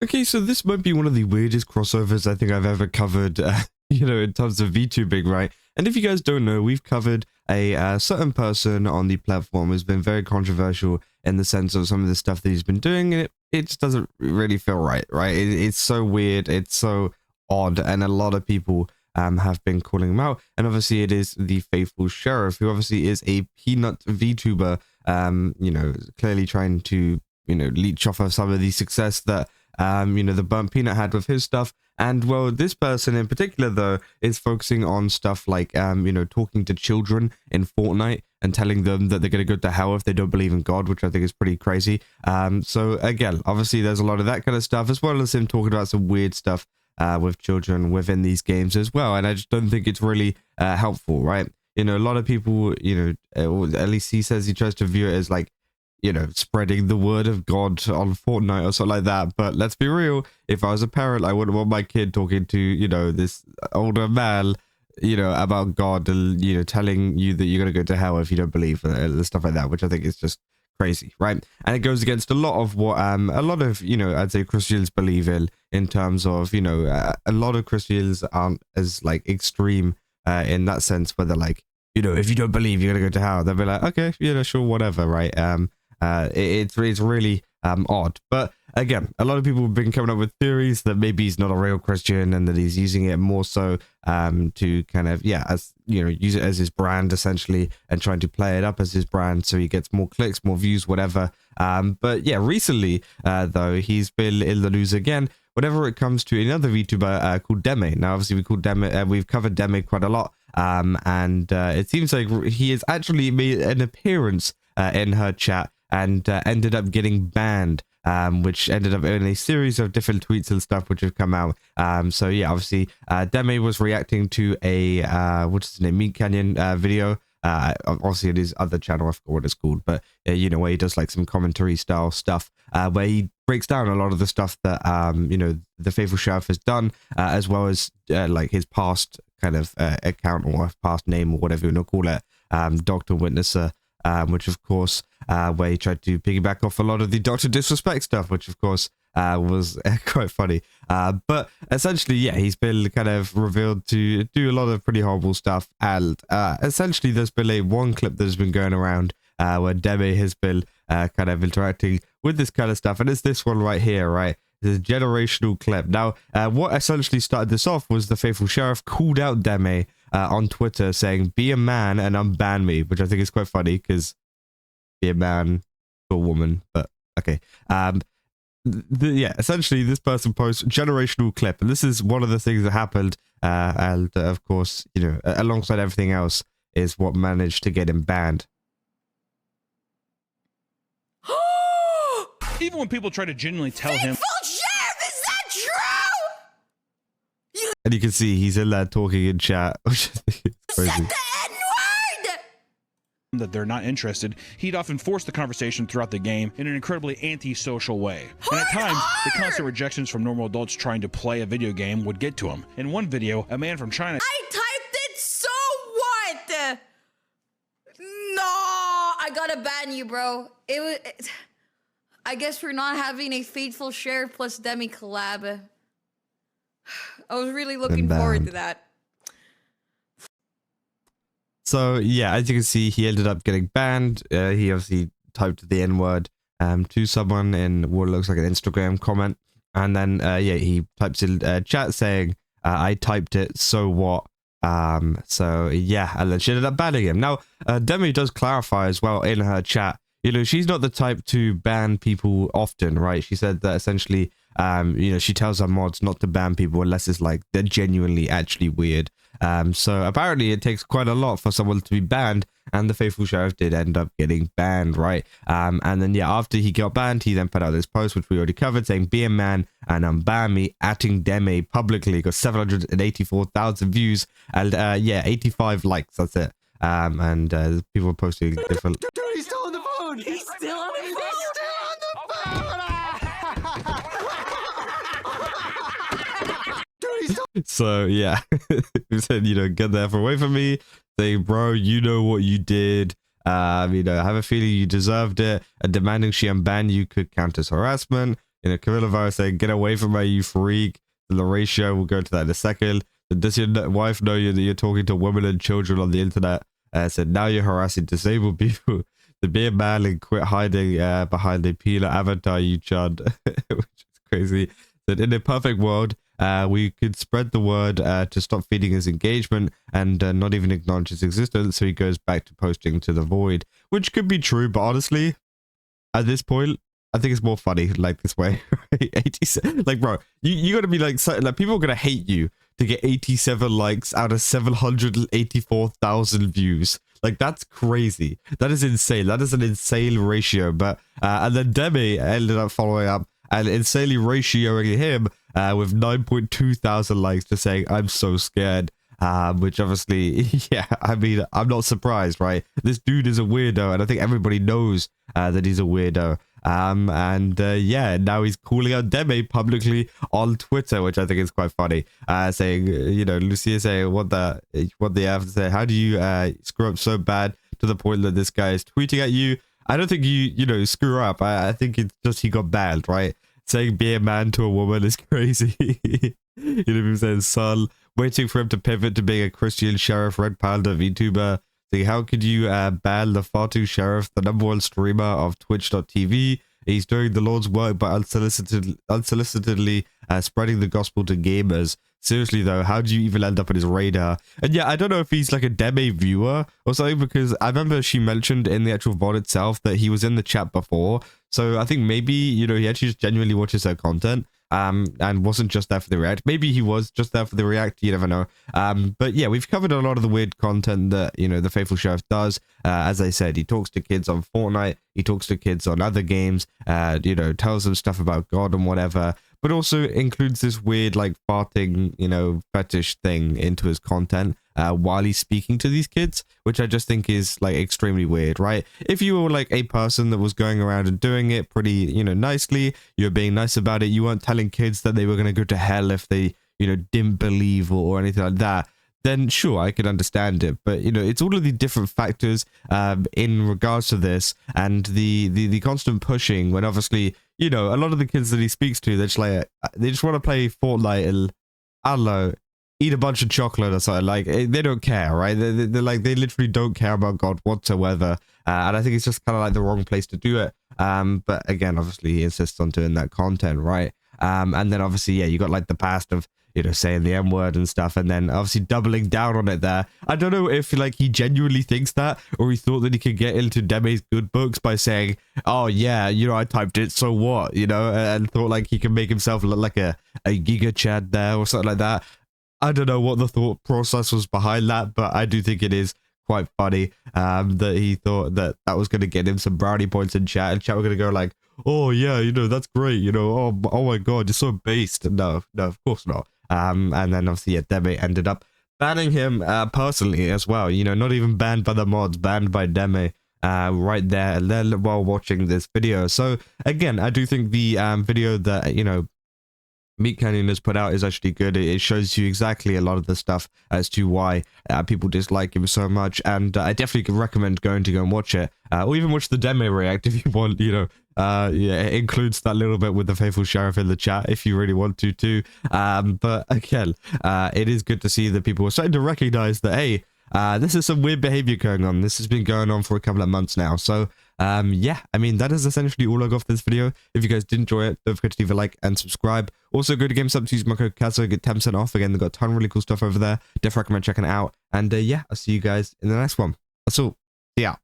Okay, so this might be one of the weirdest crossovers I think I've ever covered, in terms of VTubing, right? And if you guys don't know, we've covered a certain person on the platform who's been very controversial in the sense of some of the stuff that he's been doing, and it just doesn't really feel right, right? It's so weird, it's so odd, and a lot of people have been calling him out. And obviously it is the faithful sheriff, who obviously is a peanut VTuber, clearly trying to, leech off of some of the success that the burnt peanut had with his stuff. And well, this person in particular, though, is focusing on stuff like, talking to children in Fortnite and telling them that they're going to go to hell if they don't believe in God, which I think is pretty crazy. So again, obviously there's a lot of that kind of stuff, as well as him talking about some weird stuff with children within these games as well. And I just don't think it's really helpful, right? A lot of people, or at least he says he tries to view it as like, spreading the word of God on Fortnite or something like that. But let's be real, if I was a parent, I wouldn't want my kid talking to, this older man, about God and, telling you that you're going to go to hell if you don't believe stuff like that, which I think is just crazy, right? And it goes against a lot of what a lot of, I'd say Christians believe in terms of, a lot of Christians aren't as like extreme in that sense, where they're like, if you don't believe you're going to go to hell, they'll be like, okay, sure, whatever, right? It's really odd. But again, a lot of people have been coming up with theories that maybe he's not a real Christian and that he's using it more so to kind of, use it as his brand essentially, and trying to play it up as his brand so he gets more clicks, more views, whatever. But yeah, recently, though, he's been in the news again whenever it comes to another VTuber called Deme. Now, obviously, we've covered Deme quite a lot, and it seems like he has actually made an appearance in her chat and ended up getting banned, which ended up in a series of different tweets and stuff which have come out. So yeah, obviously Deme was reacting to a what's his name, Meat Canyon video. Obviously it is other channel, I forgot what it's called, but where he does like some commentary style stuff, where he breaks down a lot of the stuff that the faithful sheriff has done, as well as like his past kind of account or past name or whatever you want to call it, Dr. Witnesser. Which of course, where he tried to piggyback off a lot of the Dr. Disrespect stuff, which of course was quite funny. But essentially, yeah, he's been kind of revealed to do a lot of pretty horrible stuff. And essentially, there's been one clip that has been going around where Demi has been kind of interacting with this kind of stuff. And it's this one right here, right? It's a generational clip. Now, what essentially started this off was the faithful sheriff called out Deme on Twitter saying, "Be a man and unban me," which I think is quite funny because be a man to a woman, but okay. Yeah, essentially this person posts generational clip, and this is one of the things that happened, and of course, alongside everything else, is what managed to get him banned. Even when people try to genuinely tell him, Sheriff, is that true? And you can see he's in there talking in chat, which I think is crazy. Said the N-word! that they're not interested, he'd often force the conversation throughout the game in an incredibly antisocial way. And at times, the constant rejections from normal adults trying to play a video game would get to him. In one video, a man from China... I typed it, so what? No, I gotta ban you, bro. I guess we're not having a faithful sheriff plus Demi collab. I was really looking forward to that. So yeah, as you can see, he ended up getting banned. He obviously typed the N-word to someone in what looks like an Instagram comment, and then he types in chat saying, "I typed it, so what?" So yeah, and then she ended up banning him. Now, Demi does clarify as well in her chat. She's not the type to ban people often, right? She said that essentially, she tells her mods not to ban people unless it's like they're genuinely actually weird. So apparently it takes quite a lot for someone to be banned, and the faithful sheriff did end up getting banned, right? And then yeah, after he got banned, he then put out this post, which we already covered, saying, "Be a man and unban me," atting Deme publicly. Got 784,000 views and 85 likes. That's it. And people were posting different. Dude, he's still on the phone. He's still on the phone. He's still on the phone. Dude, he's still. So yeah, he said, get the F away from me. Saying, "Bro, you know what you did. I have a feeling you deserved it. And demanding she unban you could count as harassment. You know, coronavirus saying, "Get away from her, you freak." And the ratio, we'll go to that in a second. Does your wife know that you're talking to women and children on the internet? Said, now you're harassing disabled people. To be a man and quit hiding behind a peeler avatar, you chud. Which is crazy. That in a perfect world, we could spread the word to stop feeding his engagement and not even acknowledge his existence, so he goes back to posting to the void. Which could be true, but honestly, at this point, I think it's more funny like this way. 87, like, bro, you gotta be like people are gonna hate you to get 87 likes out of 784,000 views. Like, that's crazy. That is insane. That is an insane ratio. But and then Demi ended up following up and insanely ratioing him with 9.2 thousand likes, to saying, "I'm so scared." Which obviously, yeah, I mean, I'm not surprised, right? This dude is a weirdo, and I think everybody knows that he's a weirdo. Yeah, now he's calling out Deme publicly on Twitter, which I think is quite funny. Saying, you know, Lucia saying, what they have to say, how do you screw up so bad to the point that this guy is tweeting at you? I don't think you know, screw up. I think it's just he got banned, right? Saying be a man to a woman is crazy. You know, people saying son, waiting for him to pivot to being a Christian sheriff, Red Panda VTuber. See, how could you ban the Fatu Sheriff, the #1 streamer of Twitch.tv? He's doing the Lord's work by unsolicitedly spreading the gospel to gamers. Seriously though, how do you even end up on his radar? And yeah, I don't know if he's like a Deme viewer or something, because I remember she mentioned in the actual VOD itself that he was in the chat before. So I think maybe, you know, he actually just genuinely watches her content. And wasn't just there for the react. Maybe he was just there for the react, you never know. But yeah, we've covered a lot of the weird content that, you know, the Faithful Sheriff does. As I said, he talks to kids on Fortnite, he talks to kids on other games, you know, tells them stuff about God and whatever, but also includes this weird, like, farting, you know, fetish thing into his content while he's speaking to these kids, which I just think is, like, extremely weird, right? If you were, like, a person that was going around and doing it pretty, you know, nicely, you're being nice about it, you weren't telling kids that they were going to go to hell if they, you know, didn't believe or anything like that, then sure, I could understand it. But, you know, it's all of the different factors in regards to this, and the constant pushing when obviously, you know, a lot of the kids that he speaks to, they're just like, they just want to play Fortnite and, I don't know, eat a bunch of chocolate or something. Like, they don't care, right? They're like, they literally don't care about God whatsoever. And I think it's just kind of like the wrong place to do it. But again, obviously he insists on doing that content, right? And then obviously, yeah, you got like the past of, you know, saying the M-word and stuff, and then obviously doubling down on it there. I don't know if, like, he genuinely thinks that, or he thought that he could get into Deme's good books by saying, oh yeah, you know, I typed it, so what, you know, and thought like he could make himself look like a Giga Chad there or something like that. I don't know what the thought process was behind that, but I do think it is quite funny that he thought that that was going to get him some brownie points in chat, and chat were going to go like, oh yeah, you know, that's great, you know, oh my god, you're so based. No, of course not. And then obviously, yeah, Deme ended up banning him personally as well, you know, not even banned by the mods, banned by Deme right there and then while watching this video. So again, I do think the video that, you know, Meat Canyon has put out is actually good. It shows you exactly a lot of the stuff as to why people dislike him so much, and I definitely recommend going to go and watch it, or even watch the Deme react if you want, you know. Yeah, it includes that little bit with the Faithful Sheriff in the chat if you really want to too. But again, it is good to see that people are starting to recognize that, hey, this is some weird behavior going on. This has been going on for a couple of months now. So yeah, I mean, that is essentially all I got for this video. If you guys did enjoy it, don't forget to leave a like and subscribe. Also, go to GameStop to use my code CASO, get 10% off. Again, they've got a ton of really cool stuff over there. Definitely recommend checking it out. And yeah, I'll see you guys in the next one. That's all. See ya.